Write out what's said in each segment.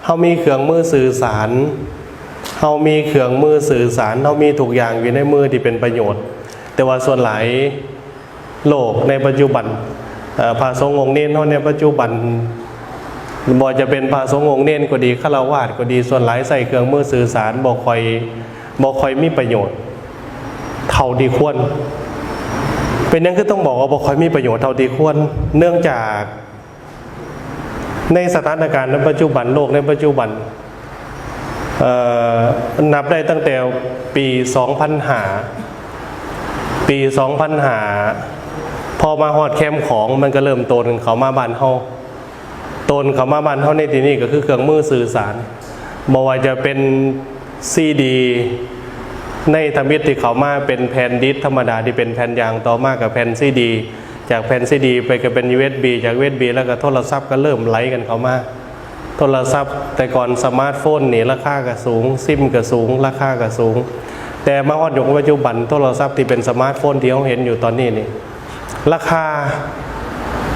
เขามีเครื่องมือสื่อสารเขามีเครื่องมือสื่อสารเขามีทุกอย่างอยู่ในมือที่เป็นประโยชน์แต่ว่าส่วนหลายโลกในปัจจุบันพระสงฆ์องค์เน้นเขาในปัจจุบันบ่จะเป็นพระสงฆ์องค์เน้นก็ดีฆราวาสก็ดีส่วนหลายใส่เครื่องมือสื่อสารบ่ค่อยมีประโยชน์เท่าที่ควรเป็นนั้นก็ต้องบอกว่าบ่ค่อยมีประโยชน์เท่าที่ควรเนื่องจากในสถานการณ์ในปัจจุบันโลกในปัจจุบันนับได้ตั้งแต่ปี2005พอมาฮอดแคมป์ของมันก็เริ่มโตนเขามาบ้านเฮาในที่นี้ก็คือเครื่องมือสื่อสารบ่ว่าจะเป็นซีดีในธรรมิตที่เขามาเป็นแผ่นดิสธรรมดาที่เป็นแผ่นยางต่อมากับแผ่นซีดีจากแผ่นซีดีไปก็เป็น USB จาก USB แล้วก็โทรศัพท์ก็เริ่มไหลกันเข้ามาโทรศัพท์แต่ก่อนสมาร์ทโฟนนี่ราคาก็สูงซิมก็สูงราคาก็สูงแต่มาฮอดยุคปัจจุบันโทรศัพท์ที่เป็นสมาร์ทโฟนที่เราเห็นอยู่ตอนนี้นี่ราคา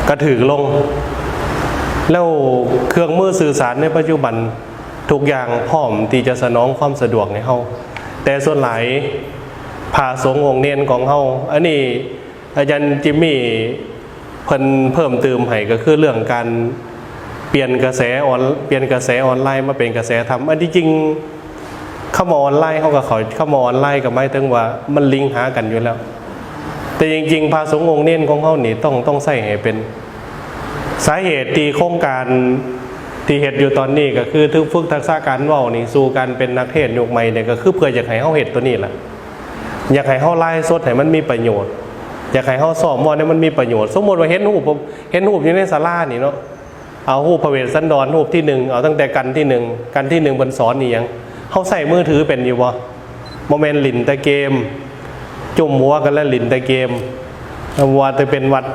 กระถือลงแล้วเครื่องมือสื่อสารในปัจจุบันทุกอย่างพร้อมที่จะสนองความสะดวกในเฮาแต่ส่วนหลายพระสงฆ์องค์เน้นของเฮาอันนี้อาจารย์จิมมี่เพิ่มเติมให้ก็คือเรื่องการเปลี่ยนกระแสออนไลน์มาเป็นกระแสธรรมอันที่จริงเข้ามาออนไลน์เขาก็เข้ามาออนไลน์ก็หมายถึงว่ามันลิงก์หากันอยู่แล้วแต่จริงๆพระสงฆ์องค์เน้นของเขานี่ต้องใส่ให้เป็นสาเหตุที่โครงการที่เหตุอยู่ตอนนี้ก็คือทึกฝึกทักษะการเว้านี่สู่การเป็นนักเทศน์ยุคใหม่เนี่ยก็คือเพื่ออยากให้เขาเห็นตัวนี้แหละอยากให้เขาไล่สดให้มันมีประโยชน์อยากให้เขาสอบมอเนี่ยมันมีประโยชน์สมมติว่าเห็นรูปอยู่ในศาลานี่เนาะเอารูปพระเวสสันดรรูปที่หนึ่งเอาตั้งแต่กันที่หนึ่งบนสอนนี่ยังเขาใส่มือถือเป็นอยู่บ่โมเมนต์หลินแต่เกมจุ่มหัวกันแล้วหลินแต่เกมวัดจะเป็นวัด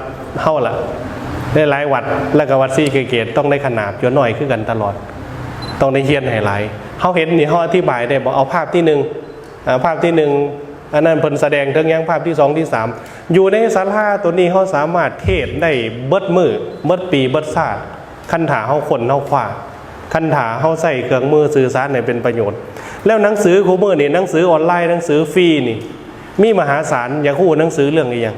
เท่าล่ะได้หลายวัดแล้วก็วัดซี่เกตต้องได้ขนาบเยอะหน่อยขึ้นกันตลอดต้องได้เฮียนให้หลายเขาเห็นนี่เขาอธิบายได้บอกเอาภาพที่หนึ่งอันนั้นเพิ่นแสดงถึงยังภาพที่2ที่3อยู่ในศาลาตัวนี้เขาสามารถเทศได้เบิดมือเบิดปีเบิดศาสตร์คันถาเขาคนเขาขวาคันถาเขาใส่เครื่องมือสื่อสารเนี่ยเป็นประโยชน์แล้วหนังสือคู่มือนี่หนังสือออนไลน์หนังสือฟรีนี่มีมหาศาลอย่าคู่หนังสือเรื่องอีกอย่าง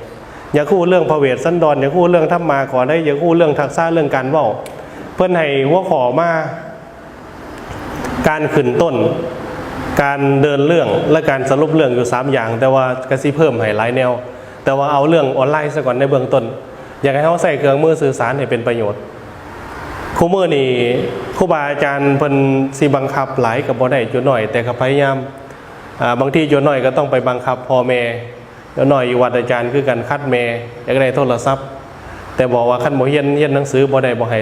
อย่าคู่เรื่องพระเวสสันดรอย่าคู่เรื่องธรรมาขอได้อย่าคู่เรื่องทักษะเรื่องการเว้าเพิ่นให้หัวข้อมาการขึ้นต้นการเดินเรื่องและการสรุปเรื่องอยู่3อย่างแต่ว่ากระซิเพิ่มให้หลายแนวแต่ว่าเอาเรื่องออนไลน์ซะก่อนในเบื้องต้นอยากให้เขาใส่เครื่องมือสื่อสารให้เป็นประโยชน์ครูมือนี่ครูบาอาจารย์เพิ่นสิบังคับหลายกับบ่ได้จุดหน่อยแต่ก็พยายามบางทีจุดหน่อยก็ต้องไปบังคับพ่อแม่จุดหน่อยอยู่วัดอาจารย์คือกันคัดแม่อยากได้โทรศัพท์แต่บอกว่าคันบ่เรียนหนังสือบ่ได้บ่ให้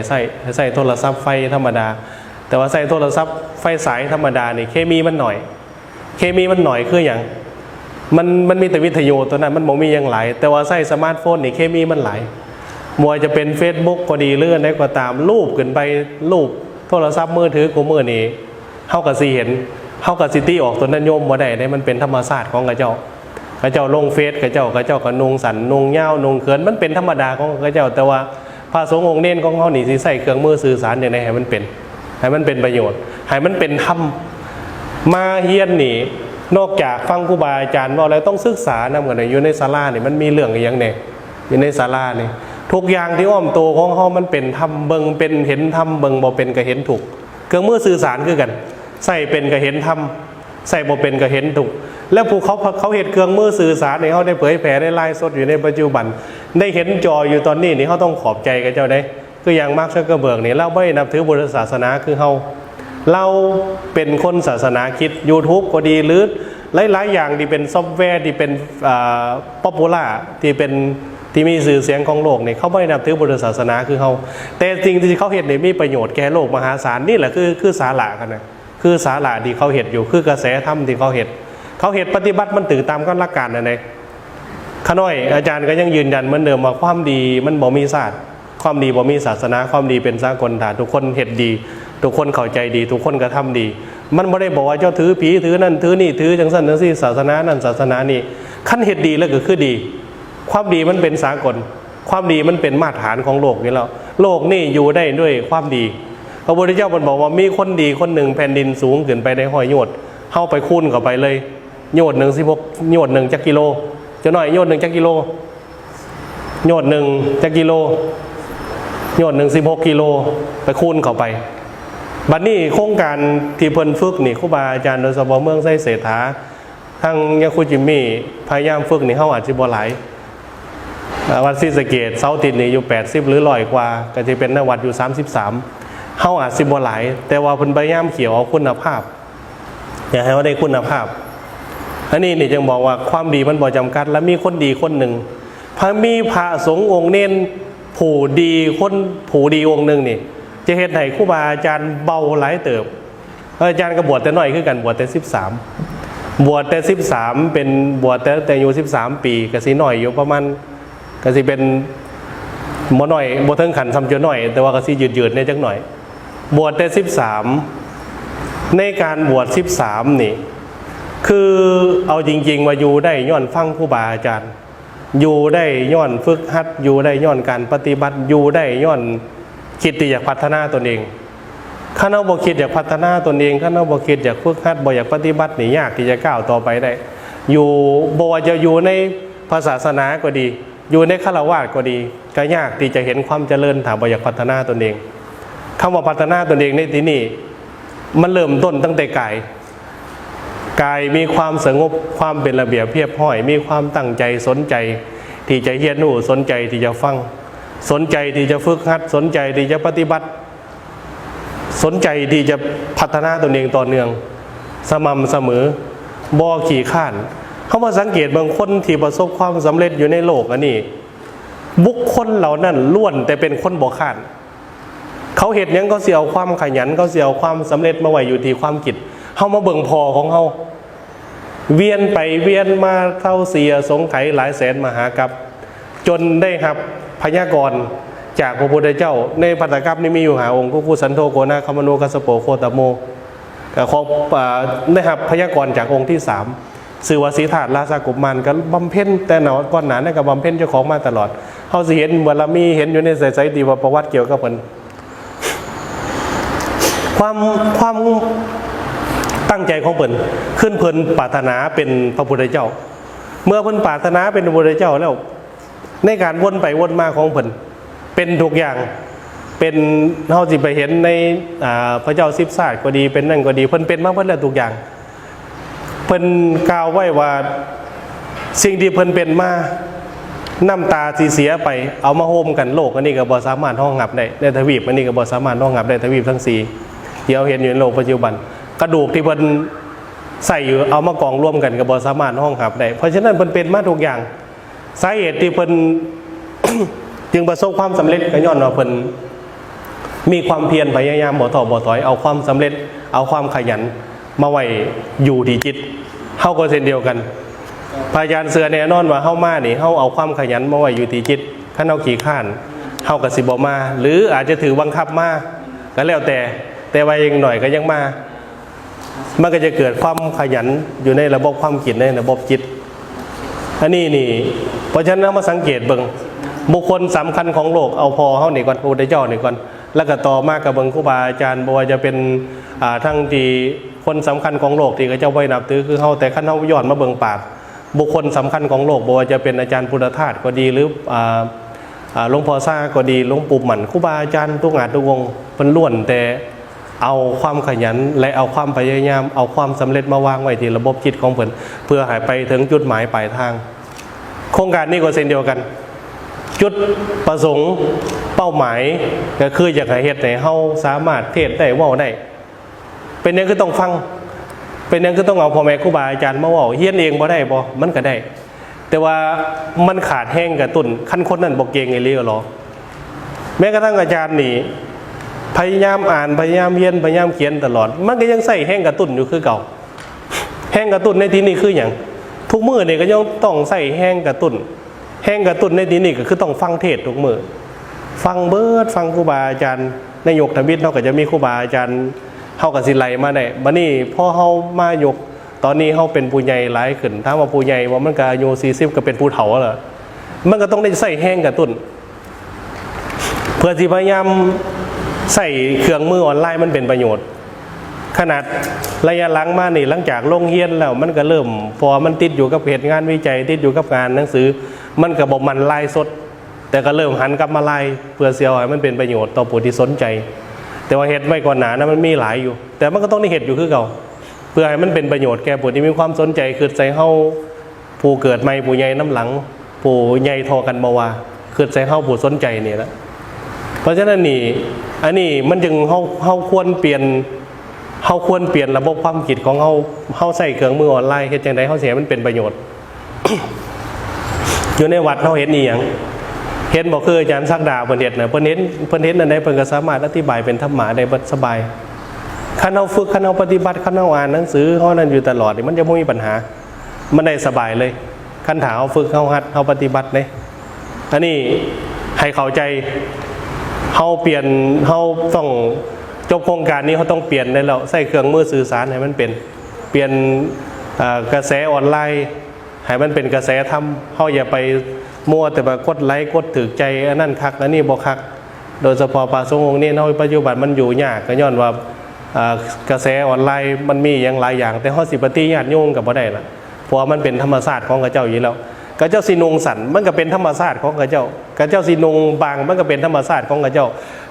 ใส่โทรศัพท์ไฟธรรมดาแต่ว่าใส่โทรศัพท์ไฟสายธรรมดานี่เคมีมันหน่อยคืออย่างมันมีแต่วิทยุตัวนั้นมันบ่มีอย่างหลายแต่ว่าใส่สมาร์ทโฟนนี่เคมีมันหลายมวยจะเป็น Facebook ก็ดีเลื่อนได้ก็ตามรูปขึ้นไปรูปโทรศัพท์มือถือของมือนี่เฮาก็สิเห็นเฮาก็สิตีออกตัวนั้นโยมบ่ได้มันเป็นธรรมชาติของกระเจ้าลงเฟซกระเจ้าก็นุ่งสันนุ่งยาวนุ่งเขินมันเป็นธรรมดาของกระเจ้าแต่ว่าพระสงฆ์องค์เน้นของเฮานี่สิใส่เครื่องมือสื่อสารอย่างไรให้มันเป็นประโยชน์ให้มันเป็นธรรมมาเฮียนนี่นอกจากฟังครูบาอาจารย์ว่าแล้วต้องศึกษานำกันอยู่ในศาลานี่มันมีเรื่องอย่างเนี่ยอยู่ในศาลานี่ทุกอย่างที่อ้อมโตของเขามันเป็นธรรมเบิงเป็นเห็นธรรมเบิงบ่เป็นก็เห็นถูกเครื่องมือสื่อสารคือกันใส่เป็นก็เห็นธรรมใส่บ่เป็นก็เห็นถูกแล้วผู้เขาเห็นเครื่องมือสื่อสารเนี่ยเขาได้เผยแผ่ได้ไลฟ์สดอยู่ในปัจจุบันได้เห็นจออยู่ตอนนี้นี่เขาต้องขอบใจกับเจ้าได้คืออย่างมาร์ค ซักเคอร์เบิร์กนี่เราไม่นับถือพุทธศาสนาคือเราเป็นคนศาสนาคิด YouTube ก็ดีหรือหลายๆอย่างที่เป็นซอฟต์แวร์ที่เป็นป๊อปปูล่าที่มีสื่อเสียงของโลกนี่เขาไม่นับถือพุทธศาสนาคือเขาแต่จริงที่เขาเห็นนี่มีประโยชน์แก่โลกมหาศาลนี่แหละคือสาระกันนะคือสาระที่เขาเห็นอยู่คือกระแสธรรมที่เขาเห็นปฏิบัติมันถือตามขั้นหลักการนะเนี่ยข้าน้อยอาจารย์ก็ยังยืนยันเหมือนเดิมว่าความดีมันบ่มีศาสตร์ความดีบ่มีศาสนาความดีเป็นสากลฐานทุกคนเห็นดีทุกคนเข้าใจดีทุกคนกระทำดีมันไม่ได้บอกว่าเจ้าถือผีถือนั่นถือนี่ถือจังสันจังซี่ศาสนานั่นศาสนานี่ขั้นเห็นดีแล้วก็คือดีความดีมันเป็นสากลความดีมันเป็นมาตรฐานของโลกนี่แล้วโลกนี่อยู่ได้ด้วยความดี พระพุทธเจ้ามันบอกว่ามีคนดีคนหนึ่งแผ่นดินสูงขึ้นไปได้ห้อยโยชน์เข้าไปคูณเข้าไปเลยโยชน์หนึ่ง16โยชน์หนึ่งจักกิโลจะหน่อยโยชน์หนึ่งจักกิโลโยชน์หนึ่งจักกิโลโยชน์หนึ่ง16กิโลไปคูณเข้าไปบัดนี้โครงการที่เพิ่นฝึกนี่ครูบาอาจารย์โดยเฉพาะเมืองไส้เศรษฐาทางยาคูจิมมี่พยายามฝึกนี่เฮาอาจสิบ่หลายวัดศรีสะเกษเสาติดนี่อยู่80หรือ100กว่าก็สิเป็นนวัดอยู่33เฮาอาจสิบ่หลายแต่ว่าเพิ่นพยายามเขียวเอาคุณภาพอยากให้ว่าได้คุณภาพอันนี้นี่จึงบอกว่าความดีมันบ่จำกัดและมีคนดีคนหนึ่งมีพระสงฆ์องค์เน้นผู้ดีคนผู้ดีองค์หนึ่งนี่จะเฮ็ดให้ครูบาอาจารย์เบาหลายเติบอาจารย์ก็บวชแต่น้อยคือกันบวชแต่13บวชแต่13เป็นบวชแต่อายุ13ปีก็สิน้อยอยู่ประมาณก็สิเป็นบ่น้อยบ่ถึงขันซ้ำเจอน้อยแต่ว่าก็สิยืดๆได้จักหน่อยบวชแต่13ในการบวช13นี่คือเอาจริงๆว่าอยู่ได้ย้อนฟังครูบาอาจารย์อยู่ได้ย้อนฝึกหัดอยู่ได้ย้อนการปฏิบัติอยู่ได้ย้อนคิดที่อยากพัฒนาตนเองข้าเราบ่คิดอยากพัฒนาตนเองข้าเราบ่คิดอยากฝึกหัดบ่อยากปฏิบัตินี่ยากที่จะก้าวต่อไปได้อยู่บ่ว่าจะอยู่ในศาสนาก็ดีอยู่ในฆราวาสก็ดีก็ยากที่จะเห็นความเจริญถ้าบ่อยากพัฒนาตนเองคำว่าพัฒนาตนเองในที่นี้มันเริ่มต้นตั้งแต่กายมีความสงบความเป็นระเบียบเรียบร้อยมีความตั้งใจสนใจที่จะเรียนรู้สนใจที่จะฟังสนใจที่จะฝึกหัดสนใจที่จะปฏิบัติสนใจที่จะพัฒนาตนเองต่อเนื่องสม่ำเสมอบ่ขี้ข้านเขามาสังเกตบางคนที่ประสบความสำเร็จอยู่ในโลกอันนี้บุคคลเหล่านั้นล้วนแต่เป็นคนบ่ข้านเขาเห็นยังเขาเสียเอาความขยันเขาเสียเอาความสำเร็จมาไว้อยู่ที่ความคิดเขามาเบิ่งพอของเขาเวียนไปเวียนมาเท่าเสียสงไขหลายแสนมหากัปจนได้ครับพยากรณ์จากพระพุทธเจ้าในปัตตกัปนี่มีอยู่หาองค์กุสันโธโกนาคามโนกัสโปโคตโมของได้ครับพยากรณ์จากองค์ที่3สื่อวสีถาดราชากุมารก็บำเพ็ญแต่หนอก่อนหนาเนี่ยก็บำเพ็ญเจ้าของมาตลอดเขาสิเห็นบารมีเห็นอยู่ในสายดีว่าประวัติเกี่ยวกับเพิ่นความตั้งใจของเพิ่นขึ้นเพิ่นปรารถนาเป็นพระพุทธเจ้าเมื่อเพิ่นปรารถนาเป็นพระพุทธเจ้าแล้วในการวนไปวนมาของเพิ่นเป็นทุกอย่างเป็นเฮาสิไปเห็นในพระเจ้าสิบศาสตร์ก็ดีเป็นนั่นก็ดีเพิ่นเป็นมาเพิ่นแล้วทุกอย่างเพิ่นกล่าวไว้ว่าสิ่งที่เพิ่นเป็นมาน้ำตาสีเสียไปเอามาโฮมกันโลกอันนี้ก็บ่สามารถห้องงับได้ในทวีปอันนี้ก็บ่สามารถห้องงับได้ทวีปทั้ง4ที่เราเห็นอยู่ในโลกปัจจุบันกระดูกที่เพิ่นใส่อยู่เอามากองรวมกันก็บ่สามารถห้องงับได้เพราะฉะนั้นเพิ่นเป็นมาทุกอย่างสาเหตุที่เพิ่น จึงประสบความสำเร็จก็ย้อนว่าเพิ่นมีความเพียรพยายามบ่ท้อบ่ถอยเอาความสำเร็จเอาความขยันมาไว้อยู่ที่จิตเฮาก็เช่นเดียวกันพระอาจารย์เสือแน่นอนว่าเฮามานี่เฮาเอาความขยันมาไว้อยู่ที่จิตคันเฮาขี้ข้านเฮาก็สิบ่มาหรืออาจจะถือบังคับมาก็แล้วแต่ว่ายังหน่อยก็ยังมามันก็จะเกิดความขยันอยู่ในระบบความคิดในระบบจิตอันนี้นี่เพราะฉะนั้นมาสังเกตเบิ่งบุคคลสำคัญของโลกเอาพอเฮานี่ก่อนพระพุทธเจ้านี่ก่อนแล้วก็ต่อมากับเบิ่งครูบาอาจารย์บ่ว่าจะเป็นทั้งที่คนสำคัญของโลกที่เขาเจ้าไว้นับถือคือเฮาแต่คันเฮาย้อนมาเบิ่งปากบุคคลสำคัญของโลกบ่ว่าจะเป็นอาจารย์พุทธทาสก็ดีหรือหลวงพ่อซ่าก็ดีหลวงปู่หมั่นครูบาอาจารย์ทุกงานทุกวงเพิ่นล้วนแต่เอาความขยันและเอาความพยายามเอาความสำเร็จมาวางไว้ที่ระบบจิตของเพิ่นเพื่อให้ไปถึงจุดหมายปลายทางโครงการนี้ก็เช่นเดียวกันจุดประสงค์เป้าหมายก็คืออยากให้เฮ็ดให้เฮาสามารถเทศได้เว้าได้เป็นอย่างคือต้องฟังเป็นอย่างคือต้องเอาพ่อแม่ครูบาอาจารย์มาเว้าเฮียนเองบ่ได้บ่มันก็ได้แต่ว่ามันขาดแห้งกระตุ้นคันคนนั้นบ่เก่งอีหลีก็หรอแม้กระทั่งอาจารย์นี่พยายามอ่านพยายามเรียนพยายามเขียนตลอดมันก็ยังใส่แห้งกระตุ้นอยู่คือเก่าแห้งกระตุ้นในที่นี้คือหยังทุกมื้อนี่ก็ยังต้องใส่แห้งกระตุ้นแห้งกระตุ้นในที่นี้ก็คือต้องฟังเทศทุกมื้อฟังเบิดฟังครูบาอาจารย์ในยกทวิตเนาะก็จะมีครูบาอาจารย์เฮาก็สิไล่มาได้บัดนี้พอเฮามายกตอนนี้เฮาเป็นผู้ใหญ่หลายขึ้นถ้าว่าผู้ใหญ่ว่ามันก็อายุ40ก็เป็นผู้เฒ่าแล้วมันก็ต้องได้ใส่แห้งกระตุ้นเพื่อที่พยายาม ใส่เครื่องมือออนไลน์มันเป็นประโยชน์ขนาดระยะหลังมานี่หลังจากลงเรียนแล้วมันก็เริ่มพอมันติดอยู่กับเหตุงานวิจัยติดอยู่กับงานหนังสือมันก็บอกมันไล่สดแต่ก็เริ่มหันกลับมาไล่เพื่อเสียให้มันเป็นประโยชน์ต่อผู้ที่สนใจแต่ว่าเหตุไม่ก่อนหนานะมันมีหลายอยู่แต่มันก็ต้องได้เหตุอยู่คือเก่าเพื่อให้มันเป็นประโยชน์แก่ผู้ที่มีความสนใจคือใจเฮาผู้เกิดใหม่ผู้ใหญ่น้ำหลังผู้ใหญ่ทอกันมาว่าคือใจเฮาผู้สนใจนี่แหละเพราะฉะนั้นนี่อันนี้มันจึงเฮาควรเปลี่ยนระบบความคิดของเฮาใส่เครื่องมือออนไลน์เฮ็ดจังได๋เฮาสิให้มันเป็นประโยชน์ อยู่ในวัดเฮาเห็นอีหยังเห็นบ่คืออาจารย์ศักดาเพิ่นเฮ็ดน่ะเพิ่นเห็นอันใดเพิ่นก็สามารถอธิบายเป็นธรรมะได้สบายคันเฮาฝึกคันเฮาปฏิบัติคันเฮาอ่านหนังสือเฮานั้นอยู่ตลอดนี่มันจะบ่มีปัญหามันได้สบายเลยคันถ้าเฮาฝึกเฮาหัดเฮาปฏิบัติเด้อันนี้ให้เข้าใจเฮาเปลี่ยนเฮาต้องจบโครงการนี้เขาต้องเปลี่ยนได้แล้วใส่เครื่องมือสื่อสารให้มันเป็นเปลี่ยนกระแสออนไลน์ให้มันเป็นกระแสธรรมเขาอย่าไปมัวแต่แบบกดไลค์กดถือใจอันนั้นคักอันนี้บ่คักโดยเฉพาะพระสงฆ์องค์นี้ในปัจจุบันมันอยู่ยากก็ย้อนว่ากระแสออนไลน์มันมีอย่างหลายอย่างแต่เขาสิปฏิญาณโยงกับบ่ได้ละเพราะมันเป็นธรรมชาติของกระเจ้าอยู่แล้วกระเจ้าสินงสันมันก็เป็นธรรมชาติของกระเจ้าสินงบางมันก็เป็นธรรมชาติของกระเจ้า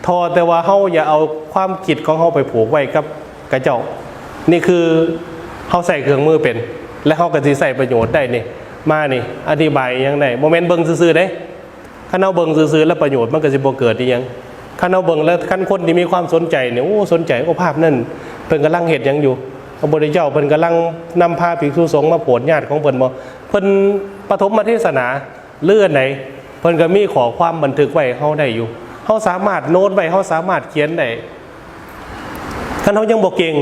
ทอแต่ว่าเขาอย่าเอาความคิดของเขาไปผูกไว้กับกระเจ้านี่คือเขาใส่เครื่องมือเป็นและเขาก็สิใส่ประโยชน์ได้นี่มานี่อธิบายยังไงโมเมนต์เบิ่งซื่อๆได้คันเอาเบิ่งซื่อๆแล้วประโยชน์มันก็สิบ่เกิดอีหยังคันเอาเบิ่งแล้วคันคนที่มีความสนใจเนี่ยโอ้สนใจภาพนั่นเพิ่นกำลังเฮ็ดหยังอยู่พระพุทธเจ้าเพิ่นกำลังนำพาภิกษุสงฆ์มาโปรดญาติของเพิ่นบ่เพิ่นปฐมเทศนาเลื่อนไหนเพิ่นก็มีขอความบันทึกไว้เฮาได้อยู่เฮาสามารถโน้ตไว้เฮาสามารถเขียนได้คันเฮายังบ่เก่ง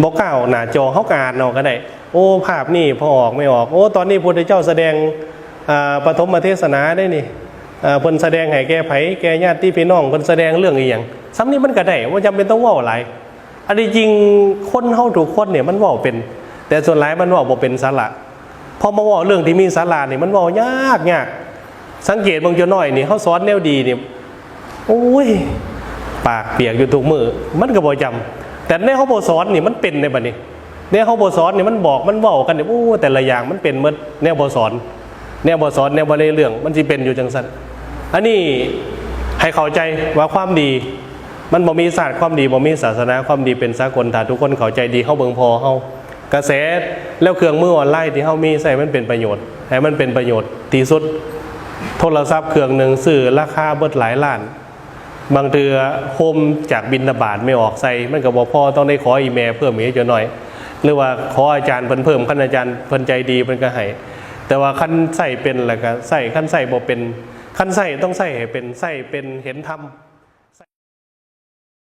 บ่ก้าวหน้าจอเฮาก็อ่านเอาก็ได้โอ้ภาพนี่พอออกไม่ออกโอ้ตอนนี้พระพุทธเจ้าแสดงปฐมเทศนาได้นี่เพิ่นแสดงให้แก่ไผแก่ญาติพี่น้องเพิ่นแสดงเรื่องอีหยังซ้ำนี้มันก็ได้บ่จำเป็นต้องเว้าหลายอันนี้จริงคนเฮาทุกคนเนี่ยมันเว้าเป็นแต่ส่วนหลายมันเว้าบ่เป็นสาระพอมาเว้าเรื่องที่มีสาระนี่มันเว้ายากสังเกตบางจุดน้อยนี่เฮาสอนแนวดีนี่โอ้ยปากเปียกอยู่ทุกมื้อมันก็บ่จำแต่แนวเฮาบ่สอนนี่มันเป็นในบัดนี้แนวเฮาบ่สอนนี่มันบอกมันเว้ากันนี่โอ้แต่ละอย่างมันเป็นหมดแนวบ่สอนแนวบ่สอนแนวบ่ได้เรื่องมันสิเป็นอยู่จังซั่นอันนี้ให้เข้าใจว่าความดีมันบ่มีศาสตร์ความดีบ่มีศาสนาความดีเป็นสากลถ้าทุกคนเข้าใจดีเฮาเบิ่งพอเฮากระแสแล้วเครื่องมือออนไลน์ที่เฮามีใส่มันเป็นประโยชน์ให้มันเป็นประโยชน์ที่สุดโทรศัพท์เครื่องนึงซื้อราคาเบิดหลายล้านบางเทื่อโฮมจากบิณฑบาตไม่ออกใส่มันก็บ่พอต้องได้ขออีเมลเพิ่มอีกจักหน่อยหรือว่าขออาจารย์เพิ่มคันอาจารย์เพิ่นใจดีเพิ่นก็ให้แต่ว่าคันใส่เป็นแล้วก็ใส่คันใส่บ่เป็นคันใส่ต้องใส่ให้เป็นใส่เป็นเห็นธรรม